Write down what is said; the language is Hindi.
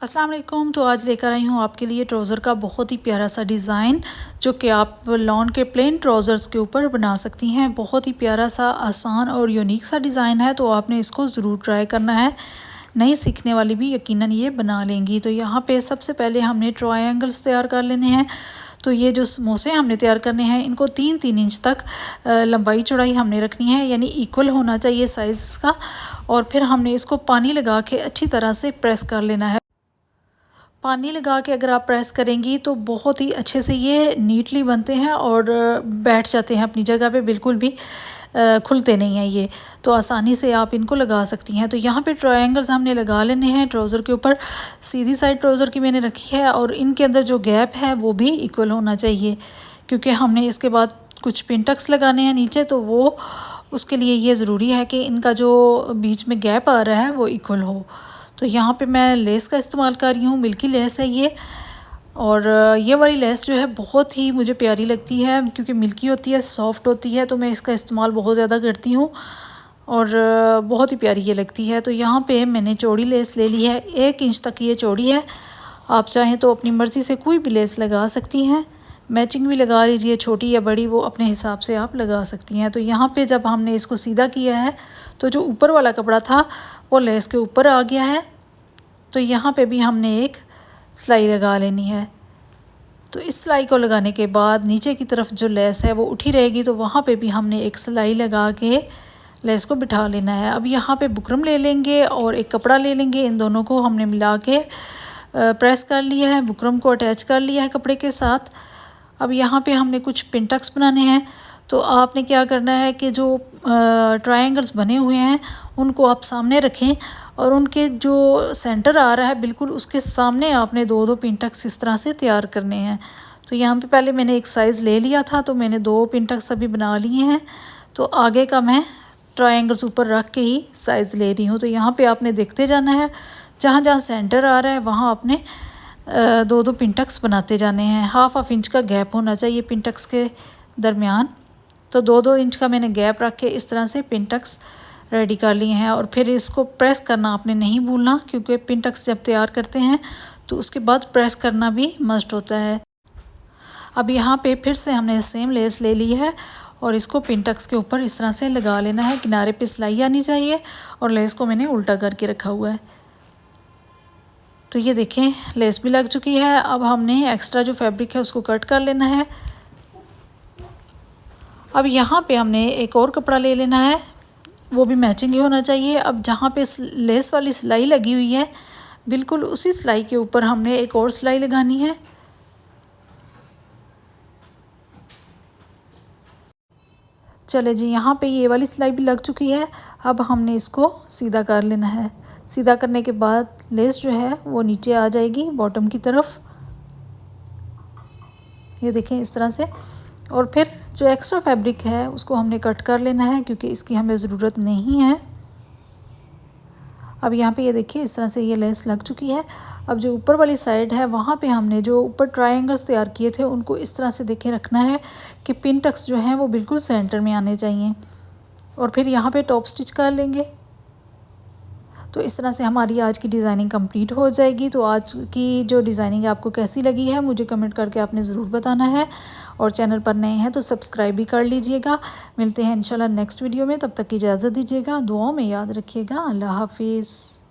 अस्सलाम वालेकुम। तो आज लेकर आई हूँ आपके लिए ट्राउज़र का बहुत ही प्यारा सा डिज़ाइन जो कि आप लॉन के प्लेन ट्राउज़र्स के ऊपर बना सकती हैं। बहुत ही प्यारा सा आसान और यूनिक सा डिज़ाइन है, तो आपने इसको ज़रूर ट्राई करना है। नई सीखने वाली भी यकीनन ये बना लेंगी। तो यहाँ पे सबसे पहले हमने ट्रायंगल्स तैयार कर लेने हैं। तो ये जो समोसे हमने तैयार करने हैं, इनको 3-3 इंच तक लंबाई चौड़ाई हमने रखनी है, यानी इक्वल होना चाहिए साइज़ का। और फिर हमने इसको पानी लगा के अच्छी तरह से प्रेस कर लेना है। पानी लगा के अगर आप प्रेस करेंगी तो बहुत ही अच्छे से ये नीटली बनते हैं और बैठ जाते हैं अपनी जगह पे, बिल्कुल भी खुलते नहीं हैं ये। तो आसानी से आप इनको लगा सकती हैं। तो यहाँ पे ट्रायंगल्स हमने लगा लेने हैं ट्राउज़र के ऊपर। सीधी साइड ट्राउज़र की मैंने रखी है और इनके अंदर जो गैप है वो भी इक्वल होना चाहिए, क्योंकि हमने इसके बाद कुछ पिन-टक्स लगाने हैं नीचे, तो वो उसके लिए ये ज़रूरी है कि इनका जो बीच में गैप आ रहा है वो इक्वल हो। तो यहाँ पे मैं लेस का इस्तेमाल कर रही हूँ, मिल्की लेस है ये। और ये वाली लेस जो है बहुत ही मुझे प्यारी लगती है, क्योंकि मिल्की होती है, सॉफ्ट होती है, तो मैं इसका इस्तेमाल बहुत ज़्यादा करती हूँ और बहुत ही प्यारी ये लगती है। तो यहाँ पे मैंने चौड़ी लेस ले ली है, 1 इंच तक ये चौड़ी है। आप चाहें तो अपनी मर्ज़ी से कोई भी लेस लगा सकती हैं, मैचिंग भी लगा लीजिए, छोटी या बड़ी वो अपने हिसाब से आप लगा सकती हैं। तो यहाँ पे जब हमने इसको सीधा किया है तो जो ऊपर वाला कपड़ा था वो लेस के ऊपर आ गया है। तो यहाँ पे भी हमने एक सिलाई लगा लेनी है। तो इस सिलाई को लगाने के बाद नीचे की तरफ जो लेस है वो उठी रहेगी, तो वहाँ पे भी हमने एक सिलाई लगा के लेस को बिठा लेना है। अब यहाँ पे बुकरम ले लेंगे और एक कपड़ा ले लेंगे, इन दोनों को हमने मिला के प्रेस कर लिया है, बुकरम को अटैच कर लिया है कपड़े के साथ। अब यहाँ पे हमने कुछ पिन-टक्स बनाने हैं। तो आपने क्या करना है कि जो ट्रायंगल्स बने हुए हैं उनको आप सामने रखें और उनके जो सेंटर आ रहा है बिल्कुल उसके सामने आपने 2-2 पिन-टक्स इस तरह से तैयार करने हैं। तो यहाँ पे पहले मैंने एक साइज़ ले लिया था, तो मैंने 2 पिन-टक्स अभी बना लिए हैं। तो आगे का मैं ट्रायंगल्स ऊपर रख के ही साइज़ ले रही हूँ। तो यहाँ पे आपने देखते जाना है, जहाँ जहाँ सेंटर आ रहा है वहाँ आपने 2-2 पिन-टक्स बनाते जाने हैं। हाफ इंच का गैप होना चाहिए पिन-टक्स के दरमियान। तो 2-2 इंच का मैंने गैप रख के इस तरह से पिन-टक्स रेडी कर लिए हैं। और फिर इसको प्रेस करना आपने नहीं भूलना, क्योंकि पिन-टक्स जब तैयार करते हैं तो उसके बाद प्रेस करना भी मस्ट होता है। अब यहाँ पे फिर से हमने सेम लेस ले ली है और इसको पिन-टक्स के ऊपर इस तरह से लगा लेना है। किनारे पे सिलाई आनी चाहिए और लेस को मैंने उल्टा करके रखा हुआ है। तो ये देखें, लेस भी लग चुकी है। अब हमने एक्स्ट्रा जो फैब्रिक है उसको कट कर लेना है। अब यहाँ पे हमने एक और कपड़ा ले लेना है, वो भी मैचिंग ही होना चाहिए। अब जहाँ पे लेस वाली सिलाई लगी हुई है बिल्कुल उसी सिलाई के ऊपर हमने एक और सिलाई लगानी है। चले जी, यहाँ पे ये वाली सिलाई भी लग चुकी है। अब हमने इसको सीधा कर लेना है। सीधा करने के बाद लेस जो है वो नीचे आ जाएगी बॉटम की तरफ, ये देखें इस तरह से। और फिर जो एक्स्ट्रा फैब्रिक है उसको हमने कट कर लेना है, क्योंकि इसकी हमें ज़रूरत नहीं है। अब यहाँ पे ये देखिए इस तरह से ये लेस लग चुकी है। अब जो ऊपर वाली साइड है वहाँ पे हमने जो ऊपर ट्रायंगल्स तैयार किए थे उनको इस तरह से देखें रखना है कि पिन-टक्स जो हैं वो बिल्कुल सेंटर में आने चाहिए। और फिर यहाँ पे टॉप स्टिच कर लेंगे। तो इस तरह से हमारी आज की डिज़ाइनिंग कंप्लीट हो जाएगी। तो आज की जो डिज़ाइनिंग आपको कैसी लगी है मुझे कमेंट करके आपने ज़रूर बताना है। और चैनल पर नए हैं तो सब्सक्राइब भी कर लीजिएगा। मिलते हैं इंशाल्लाह नेक्स्ट वीडियो में, तब तक की इजाज़त दीजिएगा। दुआओं में याद रखिएगा। अल्लाह हाफिज़।